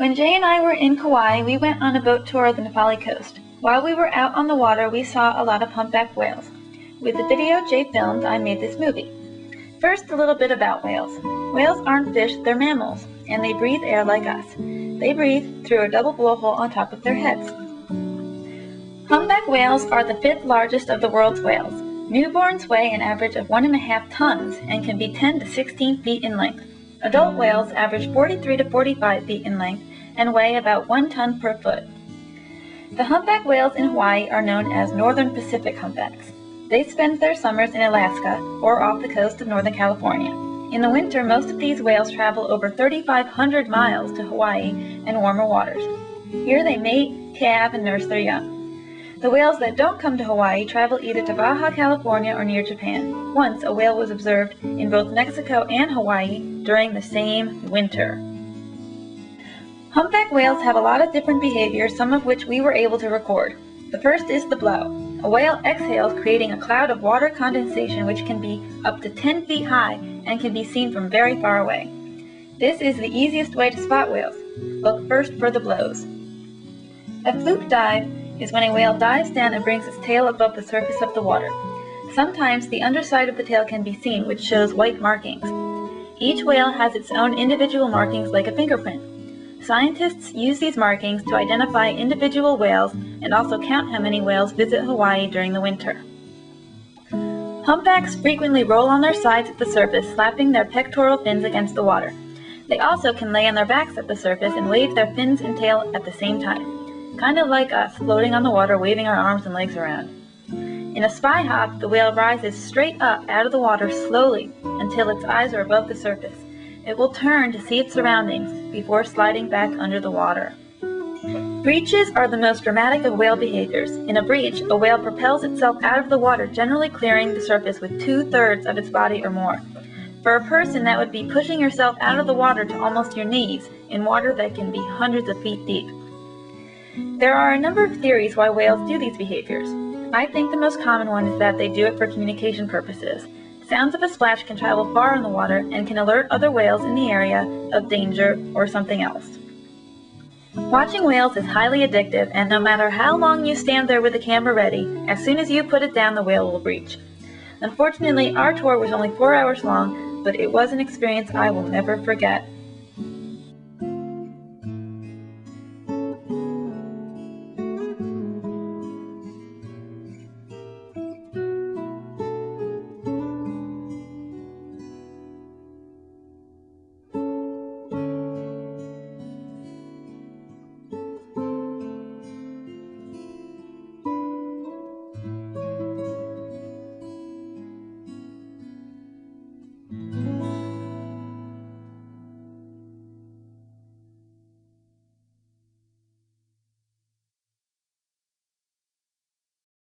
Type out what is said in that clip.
When Jay and I were in Kauai, we went on a boat tour of the Napali Coast. While we were out on the water, we saw a lot of humpback whales. With the video Jay filmed, I made this movie. First, a little bit about whales. Whales aren't fish, they're mammals, and they breathe air like us. They breathe through a double blowhole on top of their heads. Humpback whales are the 5th largest of the world's whales. Newborns weigh an average of 1.5 tons and can be 10 to 16 feet in length. Adult whales average 43 to 45 feet in length and weigh about 1 ton per foot. The humpback whales in Hawaii are known as Northern Pacific humpbacks. They spend their summers in Alaska or off the coast of Northern California. In the winter, most of these whales travel over 3,500 miles to Hawaii and warmer waters. Here they mate, calve, and nurse their young. The whales that don't come to Hawaii travel either to Baja California or near Japan. Once, a whale was observed in both Mexico and Hawaii during the same winter. Humpback whales have a lot of different behaviors, some of which we were able to record. The first is the blow. A whale exhales, creating a cloud of water condensation which can be up to 10 feet high and can be seen from very far away. This is the easiest way to spot whales. Look first for the blows. A fluke dive is when a whale dives down and brings its tail above the surface of the water. Sometimes the underside of the tail can be seen, which shows white markings. Each whale has its own individual markings like a fingerprint. Scientists use these markings to identify individual whales and also count how many whales visit Hawaii during the winter. Humpbacks frequently roll on their sides at the surface, slapping their pectoral fins against the water. They also can lay on their backs at the surface and wave their fins and tail at the same time. Kind of like us, floating on the water, waving our arms and legs around. In a spy hop, the whale rises straight up out of the water slowly until its eyes are above the surface. It will turn to see its surroundings before sliding back under the water. Breaches are the most dramatic of whale behaviors. In a breach, a whale propels itself out of the water, generally clearing the surface with 2/3 of its body or more. For a person, that would be pushing yourself out of the water to almost your knees in water that can be hundreds of feet deep. There are a number of theories why whales do these behaviors. I think the most common one is that they do it for communication purposes. Sounds of a splash can travel far in the water and can alert other whales in the area of danger or something else. Watching whales is highly addictive, and no matter how long you stand there with the camera ready, as soon as you put it down, the whale will breach. Unfortunately, our tour was only 4 hours long, but it was an experience I will never forget.